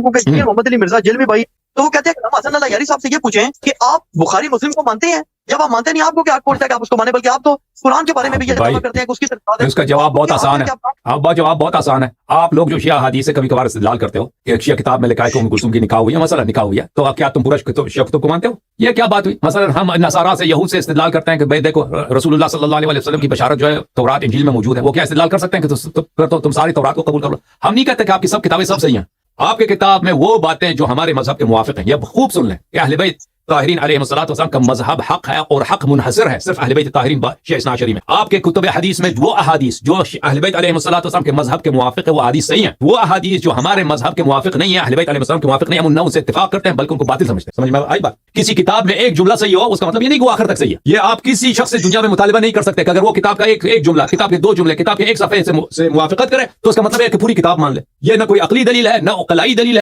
Mohammad Ali Mirza jail में भाई, तो वो कहते हैं हम हसन अल्लाह यारी साहब से ये पूछें कि आप बुखारी मुस्लिम को मानते हैं? जब आप मानते नहीं, आपको क्या पड़ता है कि आप उसको माने, बल्कि आप तो कुरान के बारे में भी ये दावा करते हैं कि उसकी सरकार है। इसका जवाब बहुत आसान है। आप जवाब बहुत आसान है। आप लोग जो शिया हदीस से कभी कभार इस्तेदलाल करते हो, एक शिया किताब में लिखा है कि उम्म कुलसूम की निकाह हुई है, मसला निकाह हुई है, तो क्या तुम पूरा शिया कुतुब को मानते हो? ये क्या बात हुई? मसलन हम नसारा से, यहूद से इस्तेदलाल करते हैं कि भाई देखो रसूलुल्लाह सल्लल्लाहु अलैहि वसल्लम की बशारत जो है तौरात इंजील में मौजूद है, वो क्या इस्तेदलाल कर सकते हैं कि तुम सारी तौरात को कबूल कर लो? हम नहीं कहते कि आपकी सब किताबें सब सही हैं। आपके किताब में वो बातें जो हमारे मजहब के मुवाफिक हैं, ये खूब सुन लें कि अहले बैत ताहिरीन अलैहिस्सलातु वस्सलाम का मजहब हक है और हक मुनहसर है सिर्फ अहले बैत ताहिरीन शिया इस्ना अशरी में। आपके कुतुब हदीस में वो अहादीस जो अहले बैत अलैहिस्सलातु वस्सलाम के मजहब के मुवाफिक है, वो हदीस सही है। वो अहादीस जो हमारे मजहब के मुवाफिक नहीं है, अहले बैत अलैहिस्सलाम के मुवाफिक नहीं है, हम उनसे इत्तेफाक करते हैं, बल्कि उनको बातिल समझते हैं। समझ में आई बात? किसी किताब में एक जुमला सही हो, उसका मतलब ये नहीं कि वो आखिर तक सही है। ये आप किसी शख्स से दुनिया में मुतालिबा नहीं कर सकते कि अगर वो किताब का एक जुमला, किताब के 2 जुमले, किताब के एक सफ़े से मुवाफिकत करे तो उसका मतलब है कि पूरी किताब मान ले। ये ना कोई अकली दलील है, ना उकलाई दलील है।